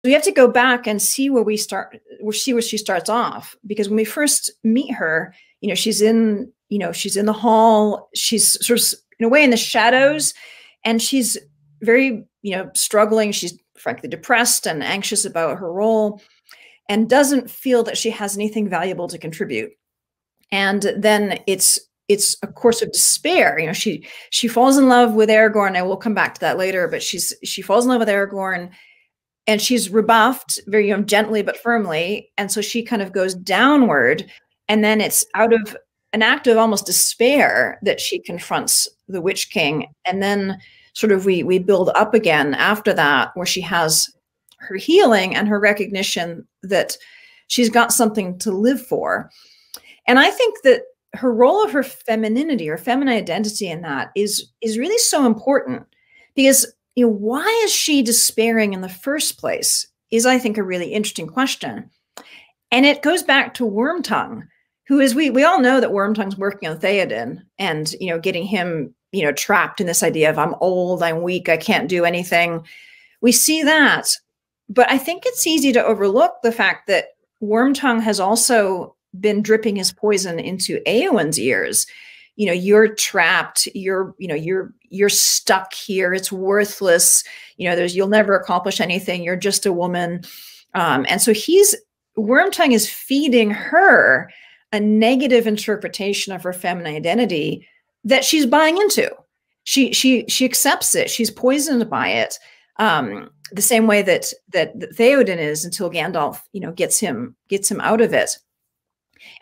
we have to go back and see where we start, where she starts off, because when we first meet her, you know, she's in the hall, she's sort of in a way in the shadows, and she's very, you know, struggling. She's frankly depressed and anxious about her role, and doesn't feel that she has anything valuable to contribute. And then it's a course of despair. You know, she falls in love with Aragorn. I will come back to that later, but she falls in love with Aragorn, and she's rebuffed very, you know, gently but firmly. And so she kind of goes downward, and then it's out of an act of almost despair that she confronts the Witch King. And then sort of we build up again after that, where she has her healing and her recognition that she's got something to live for. And I think that her role of her femininity or feminine identity in that is really so important, because, you know, why is she despairing in the first place is, I think, a really interesting question. And it goes back to Wormtongue, who is, we all know that Wormtongue's working on Theoden and, you know, getting him, you know, trapped in this idea of I'm old, I'm weak, I can't do anything. We see that. But I think it's easy to overlook the fact that Wormtongue has also been dripping his poison into Éowyn's ears. You know, you're trapped, you're stuck here, it's worthless, you know, you'll never accomplish anything, you're just a woman. And so Wormtongue is feeding her a negative interpretation of her feminine identity that she's buying into. She accepts it, she's poisoned by it. The same way that Theoden is, until Gandalf, you know, gets him out of it.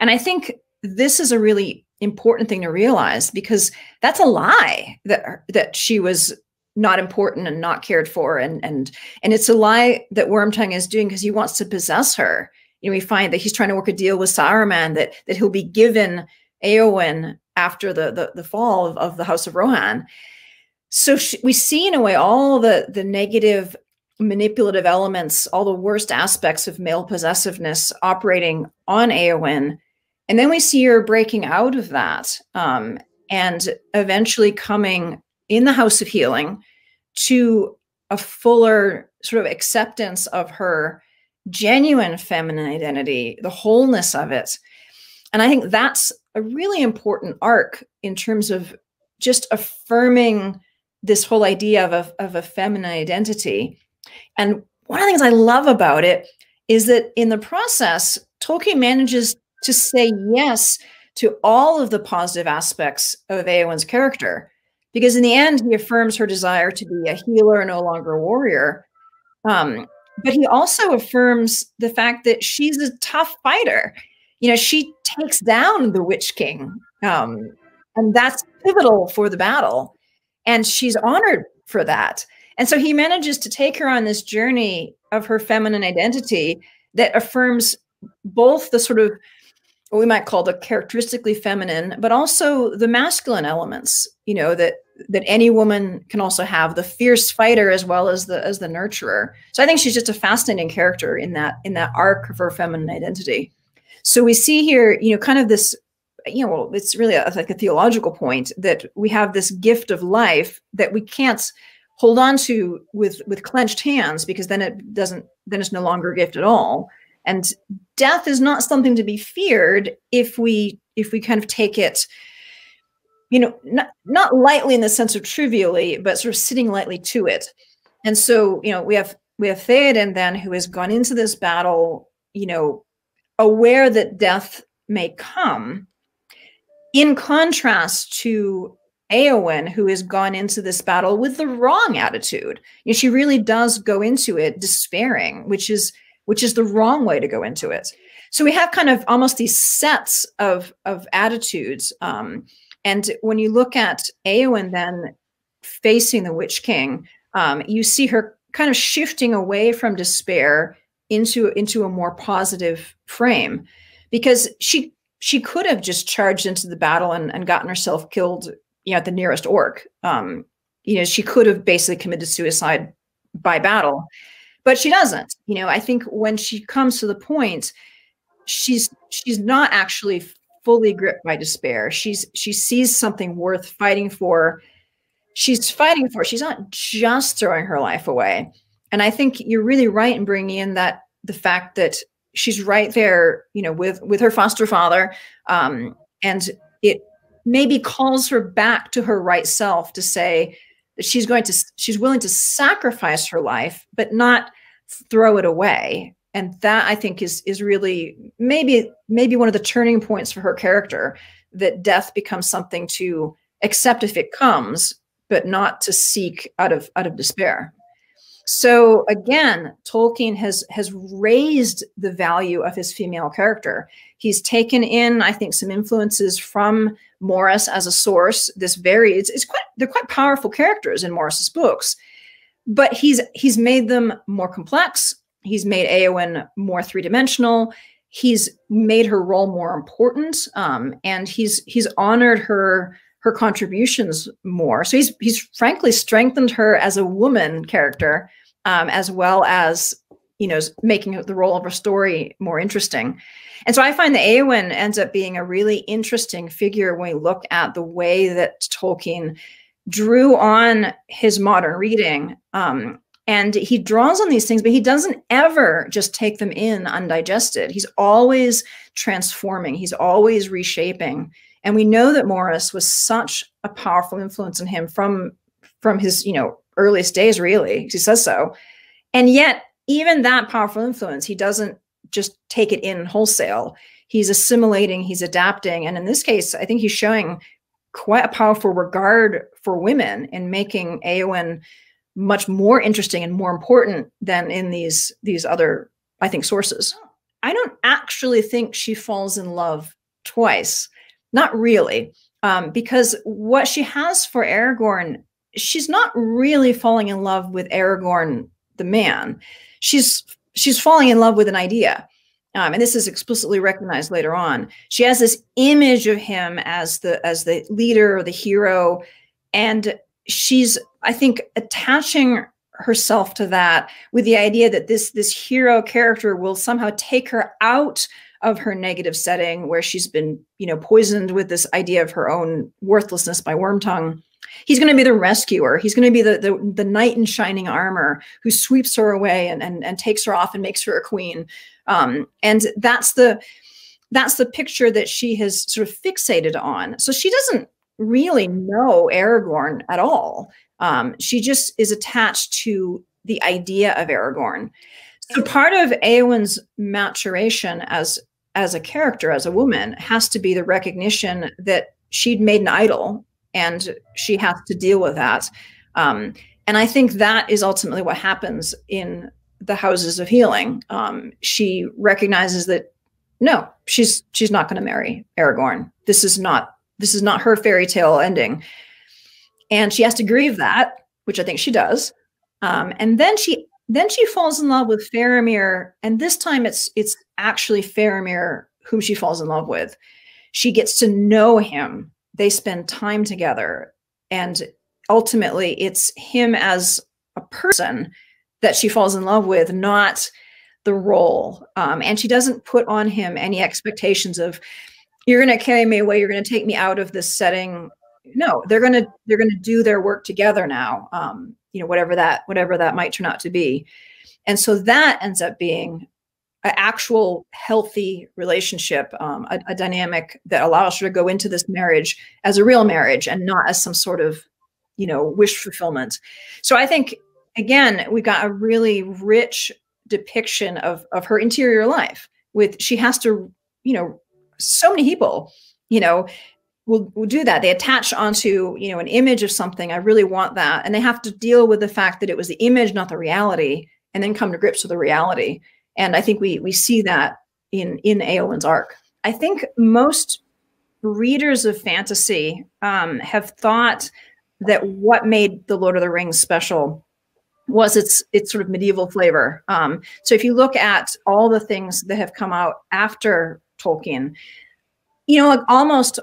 And I think this is a really important thing to realize, because that's a lie that she was not important and not cared for, and it's a lie that Wormtongue is doing because he wants to possess her. You know, we find that he's trying to work a deal with Saruman that he'll be given Éowyn after the fall of the House of Rohan. So we see in a way all the negative manipulative elements, all the worst aspects of male possessiveness operating on Éowyn. And then we see her breaking out of that, and eventually coming in the House of Healing to a fuller sort of acceptance of her genuine feminine identity, the wholeness of it. And I think that's a really important arc in terms of just affirming this whole idea of a feminine identity. And one of the things I love about it is that in the process, Tolkien manages to say yes to all of the positive aspects of Éowyn's character, because in the end, he affirms her desire to be a healer, no longer a warrior. But he also affirms the fact that she's a tough fighter. You know, she takes down the Witch King, and that's pivotal for the battle. And she's honored for that. And so he manages to take her on this journey of her feminine identity that affirms both the sort of what we might call the characteristically feminine, but also the masculine elements, you know, that any woman can also have, the fierce fighter as well as the nurturer. So I think she's just a fascinating character in that arc of her feminine identity. So we see here, you know, kind of this, you know, well, it's really like a theological point that we have this gift of life that we can't hold on to with clenched hands, because then it's no longer a gift at all. And death is not something to be feared if we kind of take it, you know, not lightly in the sense of trivially, but sort of sitting lightly to it. And so, you know, we have Theoden then, who has gone into this battle, you know, aware that death may come, in contrast to Éowyn, who has gone into this battle with the wrong attitude. You know, she really does go into it despairing, which is the wrong way to go into it. So we have kind of almost these sets of attitudes. And when you look at Éowyn then facing the Witch King, you see her kind of shifting away from despair into a more positive frame, because she could have just charged into the battle and gotten herself killed, you know, at the nearest orc. You know, she could have basically committed suicide by battle. But she doesn't. You know, I think when she comes to the point, she's not actually fully gripped by despair. She sees something worth fighting for. She's fighting for. She's not just throwing her life away. And I think you're really right in bringing in that the fact that she's right there, you know, with her foster father, and it maybe calls her back to her right self to say that she's willing to sacrifice her life, but not throw it away. And that, I think, is really maybe one of the turning points for her character, that death becomes something to accept if it comes, but not to seek out of despair. So again, Tolkien has raised the value of his female character. He's taken in, I think, some influences from Morris as a source. They're quite powerful characters in Morris's books, but he's made them more complex. He's made Éowyn more three-dimensional. He's made her role more important, and he's honored her contributions more. So he's frankly strengthened her as a woman character, as well as, you know, making the role of her story more interesting. And so I find that Éowyn ends up being a really interesting figure when we look at the way that Tolkien drew on his modern reading. And he draws on these things, but he doesn't ever just take them in undigested. He's always transforming. He's always reshaping. And we know that Morris was such a powerful influence on him from his, you know, earliest days, really. He says so. And yet, even that powerful influence, he doesn't just take it in wholesale. He's assimilating, he's adapting. And in this case, I think he's showing quite a powerful regard for women in making Éowyn much more interesting and more important than in these other, I think, sources. I don't actually think she falls in love twice. Not really, because what she has for Aragorn, she's not really falling in love with Aragorn, the man. She's falling in love with an idea. And this is explicitly recognized later on. She has this image of him as the leader or the hero. And she's, I think, attaching herself to that with the idea that this hero character will somehow take her out of her negative setting where she's been, you know, poisoned with this idea of her own worthlessness by Wormtongue. He's going to be the rescuer. He's going to be the knight in shining armor who sweeps her away and takes her off and makes her a queen. And that's the picture that she has sort of fixated on. So she doesn't really know Aragorn at all. She just is attached to the idea of Aragorn. So part of Éowyn's maturation as a character, as a woman, has to be the recognition that she'd made an idol and she has to deal with that. And I think that is ultimately what happens in the Houses of Healing. She recognizes that, no, she's not going to marry Aragorn. This is not her fairy tale ending. And she has to grieve that, which I think she does. And then she falls in love with Faramir, and this time it's actually Faramir whom she falls in love with. She gets to know him. They spend time together, and ultimately it's him as a person that she falls in love with, not the role. And she doesn't put on him any expectations of, you're going to carry me away, you're going to take me out of this setting. No, they're going to do their work together now. You know, whatever that might turn out to be. And so that ends up being an actual healthy relationship, a dynamic that allows her to go into this marriage as a real marriage and not as some sort of, you know, wish fulfillment. So I think, again, we got a really rich depiction of her interior life. She has to, you know, so many people, you know, will do that. They attach onto, you know, an image of something. I really want that. And they have to deal with the fact that it was the image, not the reality, and then come to grips with the reality. And I think we see that in Éowyn's arc. I think most readers of fantasy have thought that what made The Lord of the Rings special was its sort of medieval flavor. So if you look at all the things that have come out after Tolkien, you know, like almost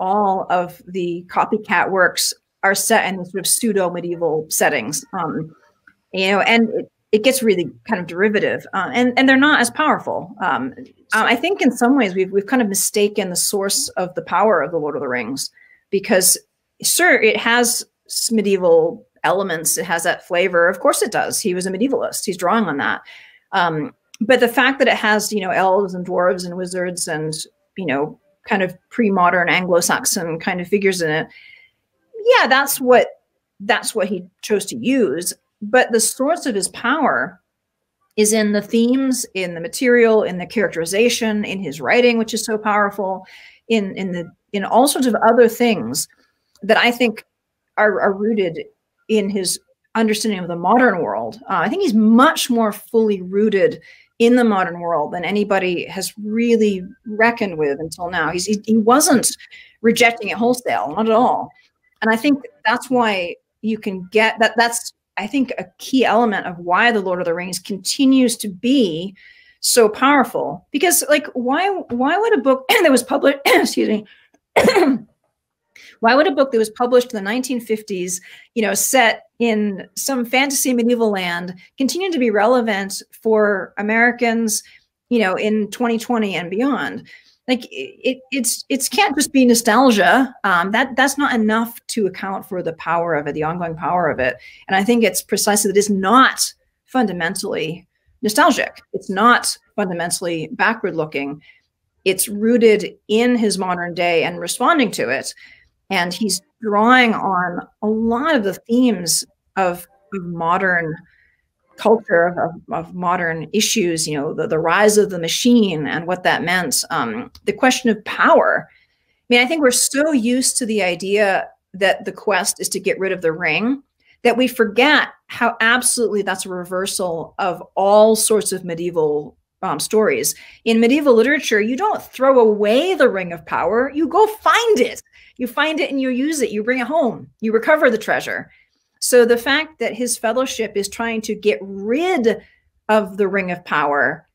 all of the copycat works are set in sort of pseudo medieval settings, you know, and it gets really kind of derivative, and they're not as powerful. I think in some ways we've kind of mistaken the source of the power of The Lord of the Rings, because sure, it has medieval elements. It has that flavor. Of course it does. He was a medievalist. He's drawing on that. But the fact that it has, you know, elves and dwarves and wizards and, you know, kind of pre-modern Anglo-Saxon kind of figures in it, yeah, that's what he chose to use. But the source of his power is in the themes, in the material, in the characterization, in his writing, which is so powerful, in all sorts of other things that I think are rooted in his understanding of the modern world. I think he's much more fully rooted in the modern world than anybody has really reckoned with until now. He wasn't rejecting it wholesale, not at all. And I think that's why you can get that. That's, I think, a key element of why The Lord of the Rings continues to be so powerful. Because, like, why would a book that was published, excuse me, why would a book that was published in the 1950s, you know, set in some fantasy medieval land, continue to be relevant for Americans, you know, in 2020 and beyond? Like, it can't just be nostalgia. That's not enough to account for the power of it, the ongoing power of it. And I think it's precisely that it's not fundamentally nostalgic. It's not fundamentally backward looking. It's rooted in his modern day and responding to it. And he's drawing on a lot of the themes of modern culture, of modern issues, you know, the rise of the machine and what that meant, the question of power. I mean, I think we're so used to the idea that the quest is to get rid of the ring that we forget how absolutely that's a reversal of all sorts of medieval stories. In medieval literature, you don't throw away the ring of power, you go find it. You find it and you use it, you bring it home, you recover the treasure. So the fact that his fellowship is trying to get rid of the ring of power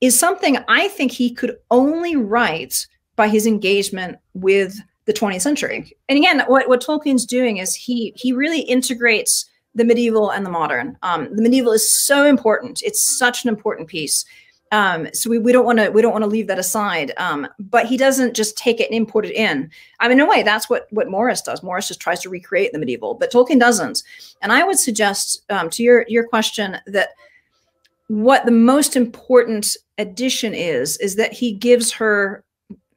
is something I think he could only write by his engagement with the 20th century. And again, what Tolkien's doing is he really integrates the medieval and the modern. The medieval is so important. It's such an important piece. So we don't want to leave that aside. But he doesn't just take it and import it in. I mean, in a way, that's what Morris does. Morris just tries to recreate the medieval, but Tolkien doesn't. And I would suggest to your question that what the most important addition is that he gives her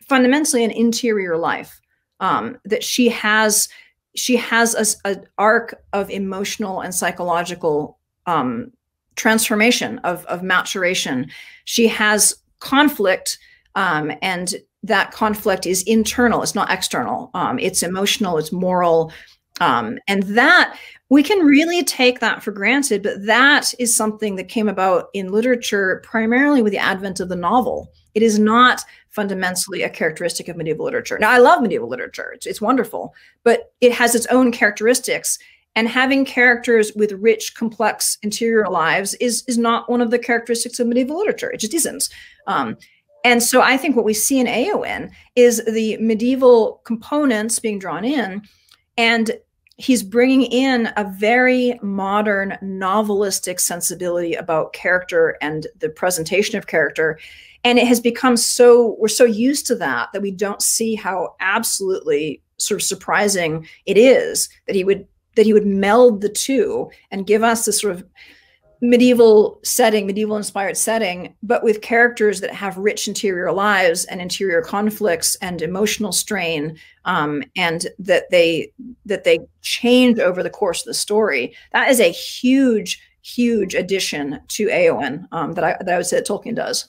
fundamentally an interior life. That she has an arc of emotional and psychological transformation, of maturation. She has conflict, and that conflict is internal. It's not external. It's emotional. It's moral. And that we can really take that for granted, but that is something that came about in literature primarily with the advent of the novel. It is not fundamentally a characteristic of medieval literature. Now, I love medieval literature. It's wonderful, but it has its own characteristics. And having characters with rich, complex interior lives is not one of the characteristics of medieval literature. It just isn't. And so I think what we see in Éowyn is the medieval components being drawn in, and he's bringing in a very modern novelistic sensibility about character and the presentation of character. And it has become we're so used to that we don't see how absolutely sort of surprising it is that he would meld the two and give us this sort of medieval setting, medieval inspired setting, but with characters that have rich interior lives and interior conflicts and emotional strain, and that they change over the course of the story. That is a huge, huge addition to Éowyn that I would say that Tolkien does.